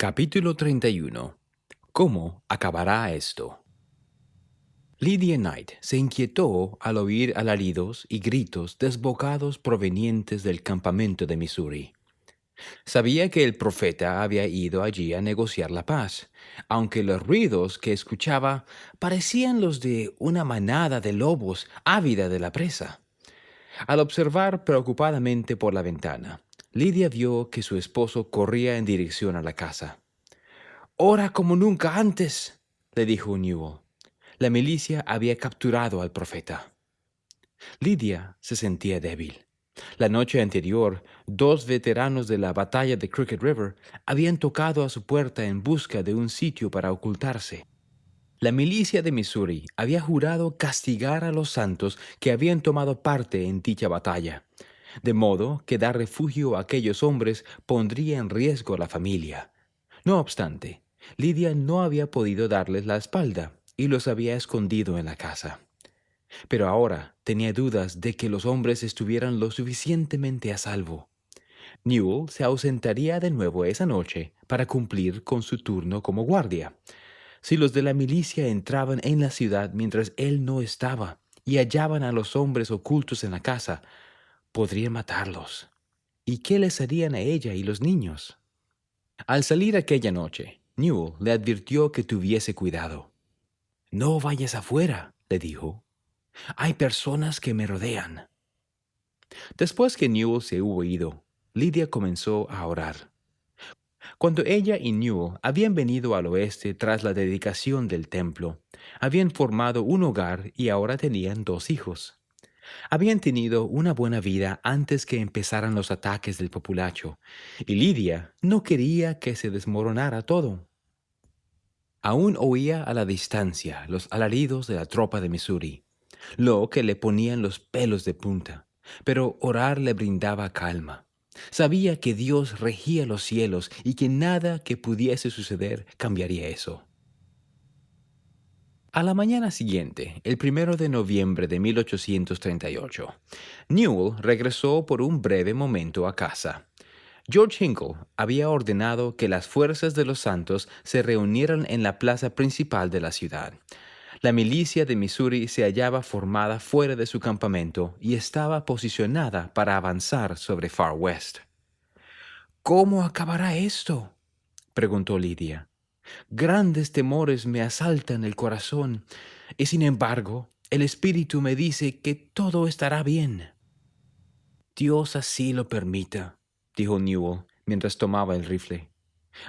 Capítulo 31. ¿Cómo acabará esto? Lydia Knight se inquietó al oír alaridos y gritos desbocados provenientes del campamento de Missouri. Sabía que el profeta había ido allí a negociar la paz, aunque los ruidos que escuchaba parecían los de una manada de lobos ávida de la presa. Al observar preocupadamente por la ventana, Lydia vio que su esposo corría en dirección a la casa. «Ora como nunca antes», le dijo Newell. La milicia había capturado al profeta. Lydia se sentía débil. La noche anterior, dos veteranos de la batalla de Crooked River habían tocado a su puerta en busca de un sitio para ocultarse. La milicia de Missouri había jurado castigar a los santos que habían tomado parte en dicha batalla, de modo que dar refugio a aquellos hombres pondría en riesgo a la familia. No obstante, Lydia no había podido darles la espalda y los había escondido en la casa. Pero ahora tenía dudas de que los hombres estuvieran lo suficientemente a salvo. Newell se ausentaría de nuevo esa noche para cumplir con su turno como guardia. Si los de la milicia entraban en la ciudad mientras él no estaba y hallaban a los hombres ocultos en la casa, podrían matarlos. ¿Y qué les harían a ella y los niños? Al salir aquella noche, Newell le advirtió que tuviese cuidado. «No vayas afuera», le dijo. «Hay personas que me rodean». Después que Newell se hubo ido, Lydia comenzó a orar. Cuando ella y Newell habían venido al oeste tras la dedicación del templo, habían formado un hogar y ahora tenían dos hijos. Habían tenido una buena vida antes que empezaran los ataques del populacho, y Lydia no quería que se desmoronara todo. Aún oía a la distancia los alaridos de la tropa de Missouri, lo que le ponían los pelos de punta, pero orar le brindaba calma. Sabía que Dios regía los cielos y que nada que pudiese suceder cambiaría eso. A la mañana siguiente, el 1 de noviembre de 1838, Newell regresó por un breve momento a casa. George Hinkle había ordenado que las fuerzas de los santos se reunieran en la plaza principal de la ciudad. La milicia de Missouri se hallaba formada fuera de su campamento y estaba posicionada para avanzar sobre Far West. «¿Cómo acabará esto?», preguntó Lydia. «Grandes temores me asaltan el corazón, y sin embargo, el espíritu me dice que todo estará bien». «Dios así lo permita», dijo Newell mientras tomaba el rifle.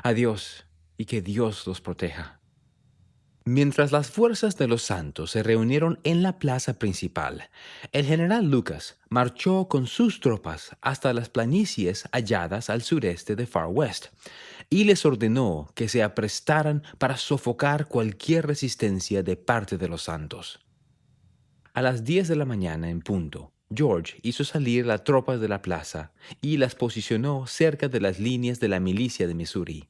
«Adiós, y que Dios los proteja». Mientras las fuerzas de los santos se reunieron en la plaza principal, el general Lucas marchó con sus tropas hasta las planicies halladas al sureste de Far West y les ordenó que se aprestaran para sofocar cualquier resistencia de parte de los santos. A las 10 de la mañana en punto, George hizo salir las tropas de la plaza y las posicionó cerca de las líneas de la milicia de Missouri.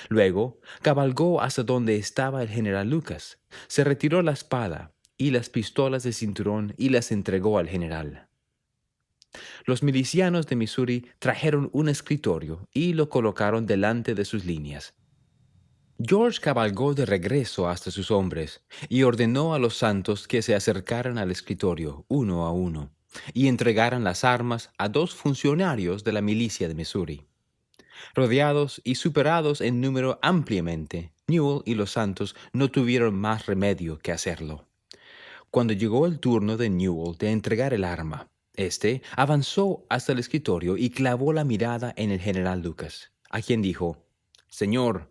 Luego cabalgó hasta donde estaba el general Lucas, se retiró la espada y las pistolas de cinturón y las entregó al general. Los milicianos de Missouri trajeron un escritorio y lo colocaron delante de sus líneas. George cabalgó de regreso hasta sus hombres y ordenó a los santos que se acercaran al escritorio uno a uno y entregaran las armas a dos funcionarios de la milicia de Missouri. Rodeados y superados en número ampliamente, Newell y los santos no tuvieron más remedio que hacerlo. Cuando llegó el turno de Newell de entregar el arma, éste avanzó hasta el escritorio y clavó la mirada en el general Lucas, a quien dijo: «Señor,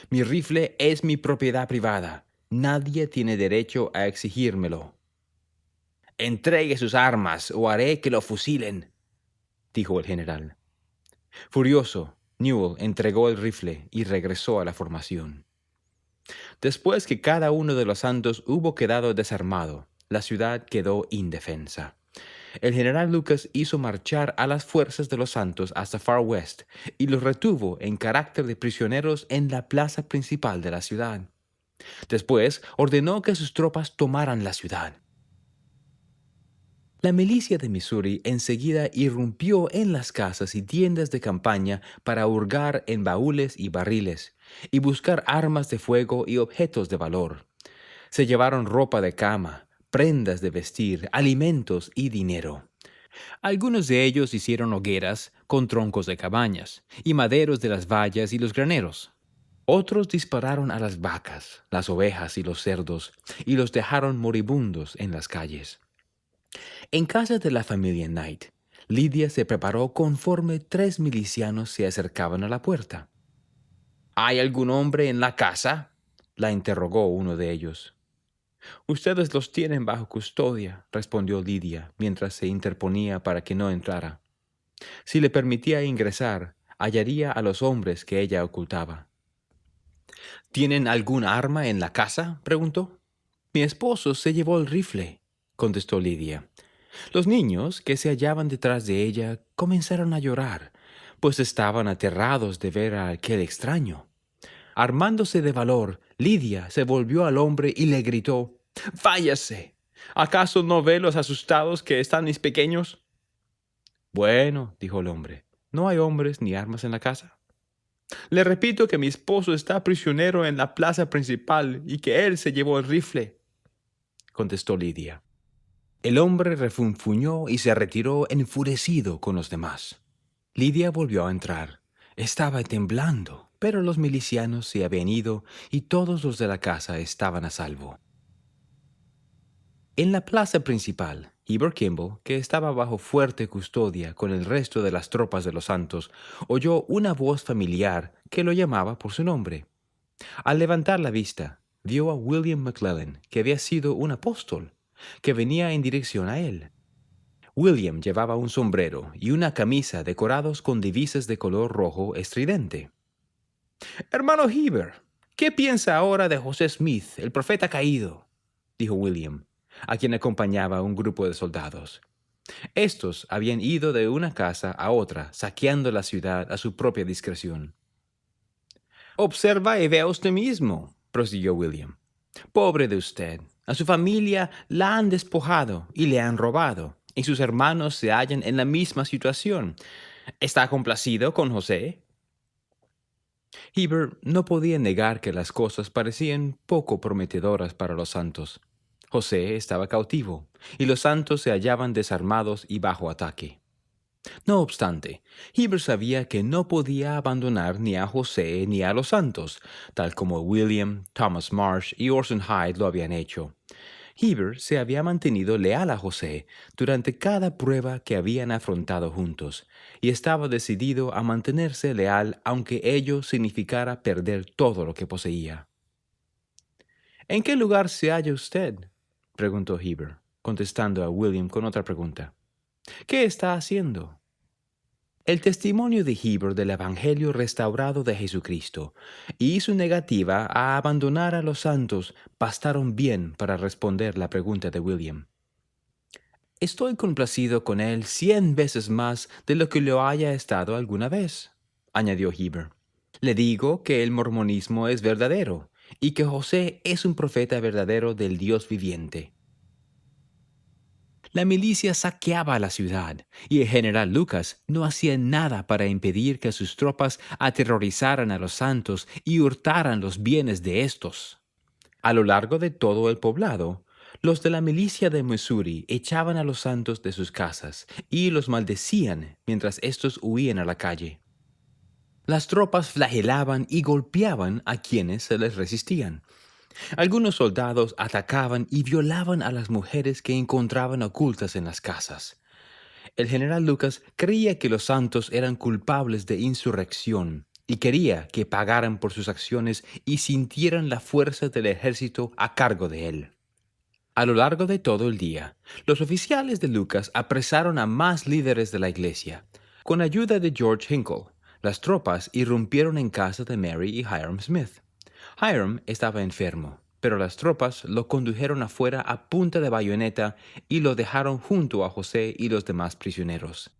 mi rifle es mi propiedad privada. Nadie tiene derecho a exigírmelo». «Entregue sus armas o haré que lo fusilen», dijo el general. Furioso, Newell entregó el rifle y regresó a la formación. Después que cada uno de los santos hubo quedado desarmado, la ciudad quedó indefensa. El general Lucas hizo marchar a las fuerzas de los santos hasta Far West y los retuvo en carácter de prisioneros en la plaza principal de la ciudad. Después ordenó que sus tropas tomaran la ciudad. La milicia de Missouri enseguida irrumpió en las casas y tiendas de campaña para hurgar en baúles y barriles, y buscar armas de fuego y objetos de valor. Se llevaron ropa de cama, prendas de vestir, alimentos y dinero. Algunos de ellos hicieron hogueras con troncos de cabañas y maderos de las vallas y los graneros. Otros dispararon a las vacas, las ovejas y los cerdos, y los dejaron moribundos en las calles. En casa de la familia Knight, Lidia se preparó conforme 3 milicianos se acercaban a la puerta. ¿Hay algún hombre en la casa?, la interrogó uno de ellos. Ustedes los tienen bajo custodia, respondió Lidia, mientras se interponía para que no entrara. Si le permitía ingresar, hallaría a los hombres que ella ocultaba. ¿Tienen algún arma en la casa?, preguntó. Mi esposo se llevó el rifle, contestó Lidia. Los niños, que se hallaban detrás de ella, comenzaron a llorar, pues estaban aterrados de ver a aquel extraño. Armándose de valor, Lidia se volvió al hombre y le gritó: «¡Váyase! ¿Acaso no ve los asustados que están mis pequeños?» «Bueno», dijo el hombre, «no hay hombres ni armas en la casa». «Le repito que mi esposo está prisionero en la plaza principal y que él se llevó el rifle», contestó Lidia. El hombre refunfuñó y se retiró enfurecido con los demás. Lidia volvió a entrar. Estaba temblando, pero los milicianos se habían ido y todos los de la casa estaban a salvo. En la plaza principal, Heber Kimball, que estaba bajo fuerte custodia con el resto de las tropas de los Santos, oyó una voz familiar que lo llamaba por su nombre. Al levantar la vista, vio a William McClellan, que había sido un apóstol, que venía en dirección a él. William llevaba un sombrero y una camisa decorados con divisas de color rojo estridente. «Hermano Heber, ¿qué piensa ahora de José Smith, el profeta caído?», dijo William, a quien acompañaba un grupo de soldados. Estos habían ido de una casa a otra, saqueando la ciudad a su propia discreción. «Observa y vea usted mismo», prosiguió William. «Pobre de usted, a su familia la han despojado y le han robado, y sus hermanos se hallan en la misma situación. ¿Está complacido con José?». Heber no podía negar que las cosas parecían poco prometedoras para los Santos. José estaba cautivo, y los Santos se hallaban desarmados y bajo ataque. No obstante, Heber sabía que no podía abandonar ni a José ni a los Santos, tal como William, Thomas Marsh y Orson Hyde lo habían hecho. Heber se había mantenido leal a José durante cada prueba que habían afrontado juntos, y estaba decidido a mantenerse leal aunque ello significara perder todo lo que poseía. «¿En qué lugar se halla usted?», preguntó Heber, contestando a William con otra pregunta. «¿Qué está haciendo?». El testimonio de Heber del Evangelio restaurado de Jesucristo y su negativa a abandonar a los santos bastaron bien para responder la pregunta de William. «Estoy complacido con él 100 veces más de lo que lo haya estado alguna vez», añadió Heber. «Le digo que el mormonismo es verdadero y que José es un profeta verdadero del Dios viviente». La milicia saqueaba la ciudad y el general Lucas no hacía nada para impedir que sus tropas aterrorizaran a los santos y hurtaran los bienes de estos. A lo largo de todo el poblado, los de la milicia de Missouri echaban a los santos de sus casas y los maldecían mientras estos huían a la calle. Las tropas flagelaban y golpeaban a quienes se les resistían. Algunos soldados atacaban y violaban a las mujeres que encontraban ocultas en las casas. El general Lucas creía que los santos eran culpables de insurrección y quería que pagaran por sus acciones y sintieran la fuerza del ejército a cargo de él. A lo largo de todo el día, los oficiales de Lucas apresaron a más líderes de la iglesia. Con ayuda de George Hinkle, las tropas irrumpieron en casa de Mary y Hiram Smith. Hiram estaba enfermo, pero las tropas lo condujeron afuera a punta de bayoneta y lo dejaron junto a José y los demás prisioneros.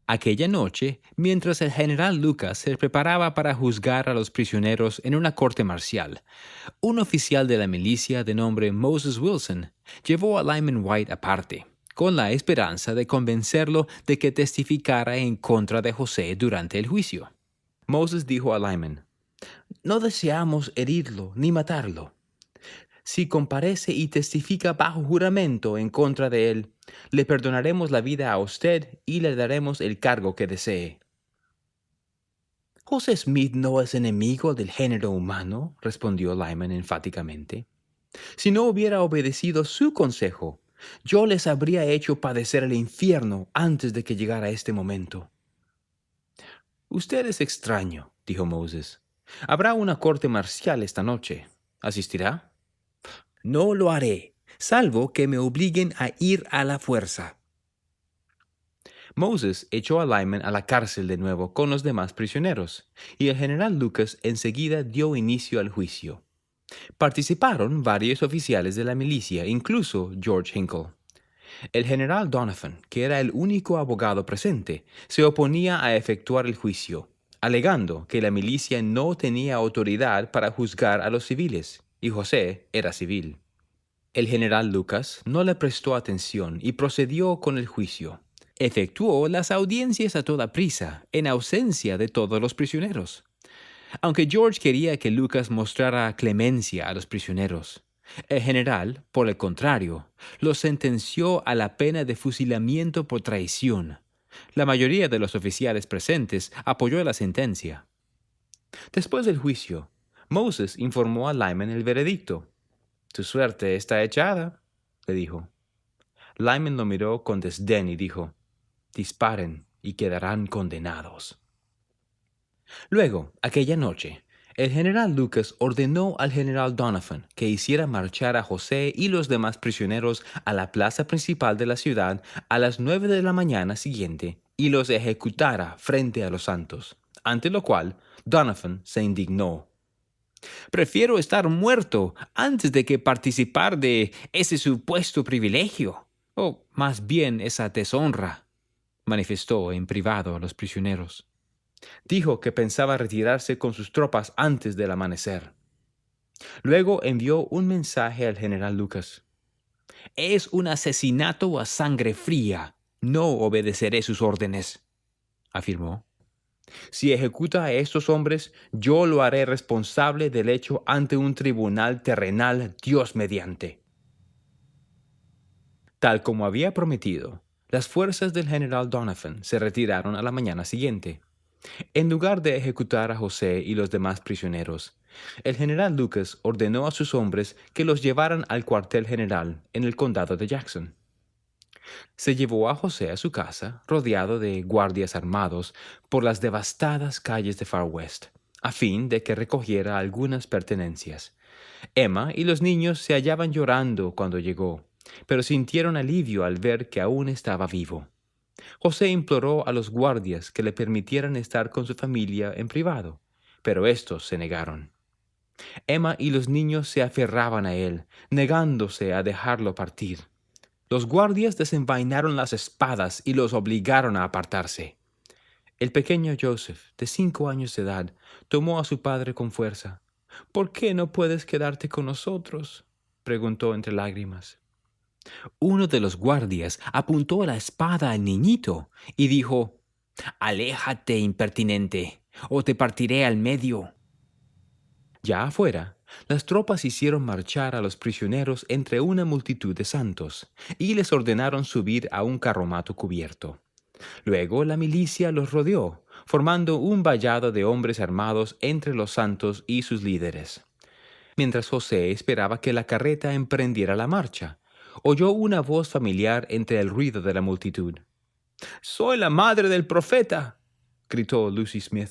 Aquella noche, mientras el general Lucas se preparaba para juzgar a los prisioneros en una corte marcial, un oficial de la milicia de nombre Moses Wilson llevó a Lyman White aparte, con la esperanza de convencerlo de que testificara en contra de José durante el juicio. Moses dijo a Lyman: «No deseamos herirlo ni matarlo. Si comparece y testifica bajo juramento en contra de él, le perdonaremos la vida a usted y le daremos el cargo que desee». «José Smith no es enemigo del género humano», respondió Lyman enfáticamente. «Si no hubiera obedecido su consejo, yo les habría hecho padecer el infierno antes de que llegara este momento». «Usted es extraño», dijo Moses. «Habrá una corte marcial esta noche. ¿Asistirá?» «No lo haré, salvo que me obliguen a ir a la fuerza». Moses echó a Lyman a la cárcel de nuevo con los demás prisioneros, y el general Lucas enseguida dio inicio al juicio. Participaron varios oficiales de la milicia, incluso George Hinkle. El general Donovan, que era el único abogado presente, se oponía a efectuar el juicio, alegando que la milicia no tenía autoridad para juzgar a los civiles, y José era civil. El general Lucas no le prestó atención y procedió con el juicio. Efectuó las audiencias a toda prisa, en ausencia de todos los prisioneros. Aunque George quería que Lucas mostrara clemencia a los prisioneros, el general, por el contrario, los sentenció a la pena de fusilamiento por traición. La mayoría de los oficiales presentes apoyó la sentencia. Después del juicio, Moses informó a Lyman el veredicto. «Tu suerte está echada», le dijo. Lyman lo miró con desdén y dijo: «Disparen y quedarán condenados». Luego, aquella noche, el general Lucas ordenó al general Donovan que hiciera marchar a José y los demás prisioneros a la plaza principal de la ciudad a las 9 de la mañana siguiente y los ejecutara frente a los santos, ante lo cual Donovan se indignó. «Prefiero estar muerto antes de que participar de ese supuesto privilegio, o más bien esa deshonra», manifestó en privado a los prisioneros. Dijo que pensaba retirarse con sus tropas antes del amanecer. Luego envió un mensaje al general Lucas. «Es un asesinato a sangre fría. No obedeceré sus órdenes», afirmó. «Si ejecuta a estos hombres, yo lo haré responsable del hecho ante un tribunal terrenal, Dios mediante». Tal como había prometido, las fuerzas del general Donovan se retiraron a la mañana siguiente. En lugar de ejecutar a José y los demás prisioneros, el general Lucas ordenó a sus hombres que los llevaran al cuartel general en el condado de Jackson. Se llevó a José a su casa, rodeado de guardias armados, por las devastadas calles de Far West, a fin de que recogiera algunas pertenencias. Emma y los niños se hallaban llorando cuando llegó, pero sintieron alivio al ver que aún estaba vivo. José imploró a los guardias que le permitieran estar con su familia en privado, pero estos se negaron. Emma y los niños se aferraban a él, negándose a dejarlo partir. Los guardias desenvainaron las espadas y los obligaron a apartarse. El pequeño Joseph, de 5 años de edad, tomó a su padre con fuerza. «¿Por qué no puedes quedarte con nosotros?», preguntó entre lágrimas. Uno de los guardias apuntó la espada al niñito y dijo: «Aléjate, impertinente, o te partiré al medio». Ya afuera, las tropas hicieron marchar a los prisioneros entre una multitud de santos y les ordenaron subir a un carromato cubierto. Luego la milicia los rodeó, formando un vallado de hombres armados entre los santos y sus líderes. Mientras José esperaba que la carreta emprendiera la marcha, oyó una voz familiar entre el ruido de la multitud. «¡Soy la madre del profeta!», gritó Lucy Smith.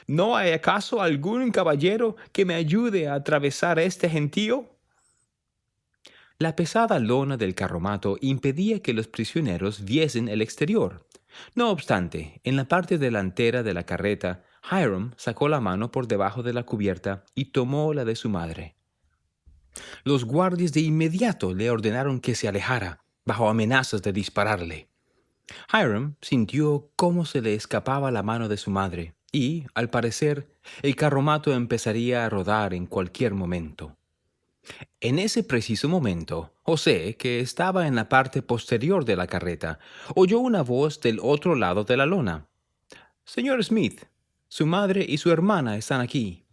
«¿No hay acaso algún caballero que me ayude a atravesar este gentío?». La pesada lona del carromato impedía que los prisioneros viesen el exterior. No obstante, en la parte delantera de la carreta, Hiram sacó la mano por debajo de la cubierta y tomó la de su madre. Los guardias de inmediato le ordenaron que se alejara, bajo amenazas de dispararle. Hiram sintió cómo se le escapaba la mano de su madre y, al parecer, el carromato empezaría a rodar en cualquier momento. En ese preciso momento, José, que estaba en la parte posterior de la carreta, oyó una voz del otro lado de la lona. Señor Smith, su madre y su hermana están aquí.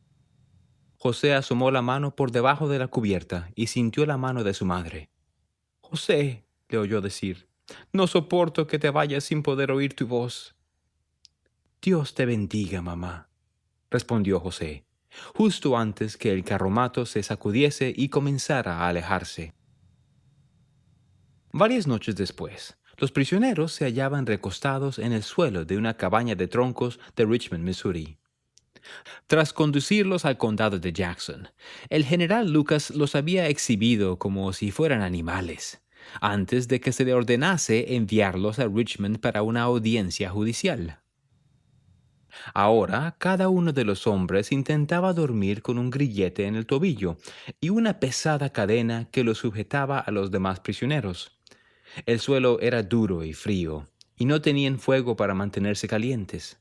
José asomó la mano por debajo de la cubierta y sintió la mano de su madre. José, le oyó decir, no soporto que te vayas sin poder oír tu voz. Dios te bendiga, mamá, respondió José, justo antes que el carromato se sacudiese y comenzara a alejarse. Varias noches después, los prisioneros se hallaban recostados en el suelo de una cabaña de troncos de Richmond, Missouri. Tras conducirlos al condado de Jackson, el general Lucas los había exhibido como si fueran animales, antes de que se le ordenase enviarlos a Richmond para una audiencia judicial. Ahora, cada uno de los hombres intentaba dormir con un grillete en el tobillo y una pesada cadena que los sujetaba a los demás prisioneros. El suelo era duro y frío, y no tenían fuego para mantenerse calientes.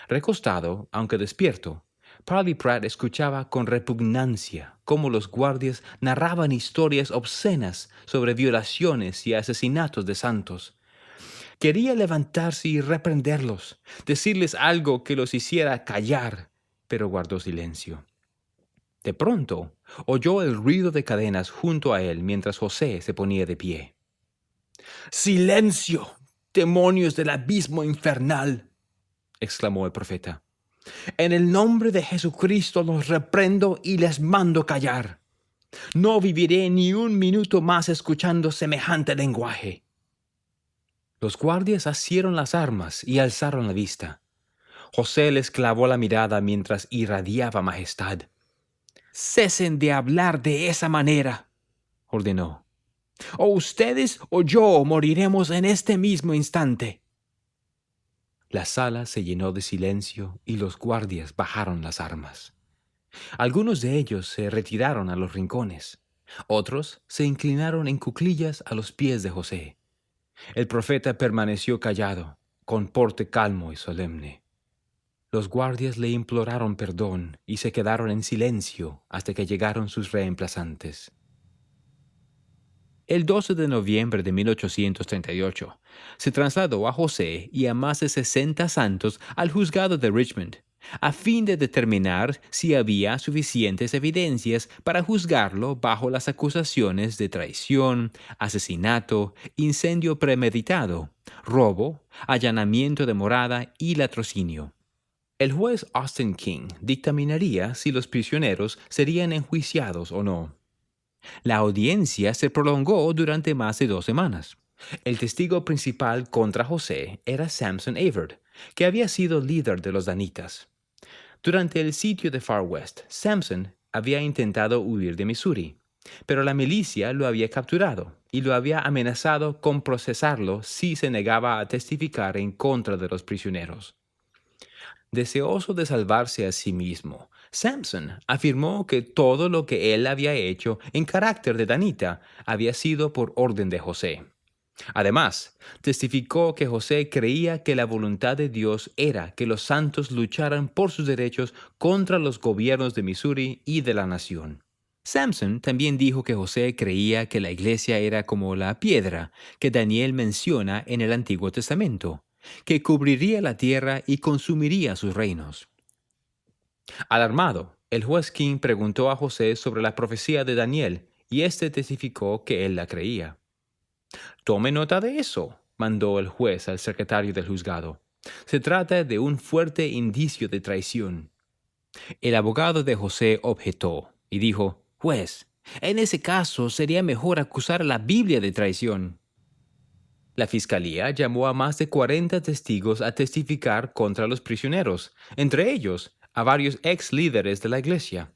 Recostado, aunque despierto, Parley Pratt escuchaba con repugnancia cómo los guardias narraban historias obscenas sobre violaciones y asesinatos de santos. Quería levantarse y reprenderlos, decirles algo que los hiciera callar, pero guardó silencio. De pronto, oyó el ruido de cadenas junto a él mientras José se ponía de pie. ¡Silencio, demonios del abismo infernal!, exclamó el profeta. En el nombre de Jesucristo los reprendo y les mando callar. No viviré ni un minuto más escuchando semejante lenguaje. Los guardias asieron las armas y alzaron la vista. José les clavó la mirada mientras irradiaba majestad. «Cesen de hablar de esa manera», ordenó. «O ustedes o yo moriremos en este mismo instante». La sala se llenó de silencio y los guardias bajaron las armas. Algunos de ellos se retiraron a los rincones. Otros se inclinaron en cuclillas a los pies de José. El profeta permaneció callado, con porte calmo y solemne. Los guardias le imploraron perdón y se quedaron en silencio hasta que llegaron sus reemplazantes. El 12 de noviembre de 1838, se trasladó a José y a más de 60 santos al juzgado de Richmond, a fin de determinar si había suficientes evidencias para juzgarlo bajo las acusaciones de traición, asesinato, incendio premeditado, robo, allanamiento de morada y latrocinio. El juez Austin King dictaminaría si los prisioneros serían enjuiciados o no. La audiencia se prolongó durante más de 2 semanas. El testigo principal contra José era Samson Averd, que había sido líder de los danitas. Durante el sitio de Far West, Samson había intentado huir de Missouri, pero la milicia lo había capturado y lo había amenazado con procesarlo si se negaba a testificar en contra de los prisioneros. Deseoso de salvarse a sí mismo, Samson afirmó que todo lo que él había hecho en carácter de danita había sido por orden de José. Además, testificó que José creía que la voluntad de Dios era que los santos lucharan por sus derechos contra los gobiernos de Missouri y de la nación. Samson también dijo que José creía que la iglesia era como la piedra que Daniel menciona en el Antiguo Testamento, que cubriría la tierra y consumiría sus reinos. Alarmado, el juez King preguntó a José sobre la profecía de Daniel, y éste testificó que él la creía. «Tome nota de eso», mandó el juez al secretario del juzgado. «Se trata de un fuerte indicio de traición». El abogado de José objetó y dijo: «Juez, en ese caso sería mejor acusar a la Biblia de traición». La fiscalía llamó a más de 40 testigos a testificar contra los prisioneros, entre ellos a varios ex líderes de la iglesia.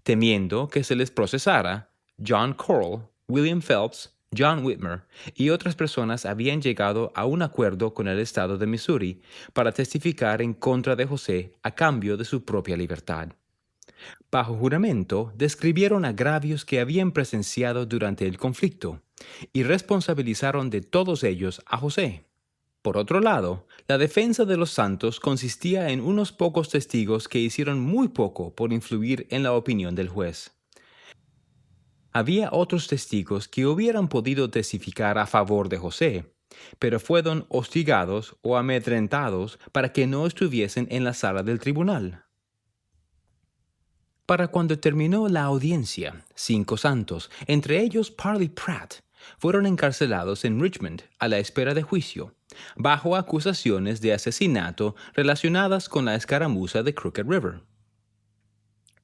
Temiendo que se les procesara, John Corll, William Phelps, John Whitmer y otras personas habían llegado a un acuerdo con el estado de Missouri para testificar en contra de José a cambio de su propia libertad. Bajo juramento, describieron agravios que habían presenciado durante el conflicto y responsabilizaron de todos ellos a José. Por otro lado, la defensa de los santos consistía en unos pocos testigos que hicieron muy poco por influir en la opinión del juez. Había otros testigos que hubieran podido testificar a favor de José, pero fueron hostigados o amedrentados para que no estuviesen en la sala del tribunal. Para cuando terminó la audiencia, 5 santos, entre ellos Parley Pratt, fueron encarcelados en Richmond a la espera de juicio, bajo acusaciones de asesinato relacionadas con la escaramuza de Crooked River.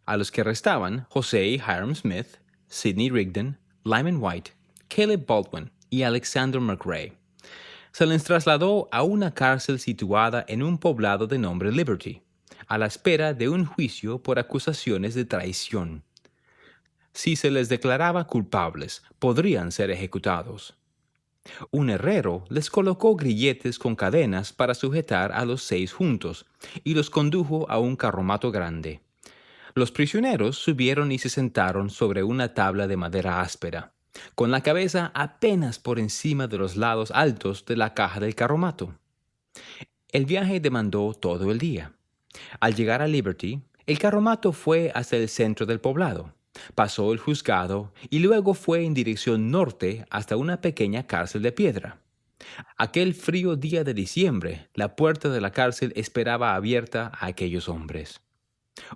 A los que restaban, José y Hiram Smith, Sidney Rigdon, Lyman White, Caleb Baldwin y Alexander McRae. Se les trasladó a una cárcel situada en un poblado de nombre Liberty, a la espera de un juicio por acusaciones de traición. Si se les declaraba culpables, podrían ser ejecutados. Un herrero les colocó grilletes con cadenas para sujetar a los 6 juntos y los condujo a un carromato grande. Los prisioneros subieron y se sentaron sobre una tabla de madera áspera, con la cabeza apenas por encima de los lados altos de la caja del carromato. El viaje demandó todo el día. Al llegar a Liberty, el carromato fue hasta el centro del poblado, pasó el juzgado y luego fue en dirección norte hasta una pequeña cárcel de piedra. Aquel frío día de diciembre, la puerta de la cárcel esperaba abierta a aquellos hombres.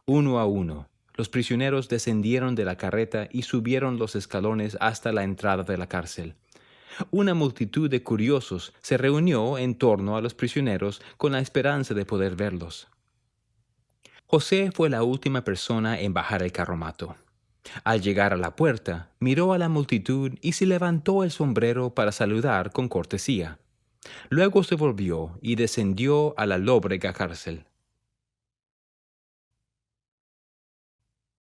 Uno a uno, los prisioneros descendieron de la carreta y subieron los escalones hasta la entrada de la cárcel. Una multitud de curiosos se reunió en torno a los prisioneros con la esperanza de poder verlos. José fue la última persona en bajar el carromato. Al llegar a la puerta, miró a la multitud y se levantó el sombrero para saludar con cortesía. Luego se volvió y descendió a la lóbrega cárcel.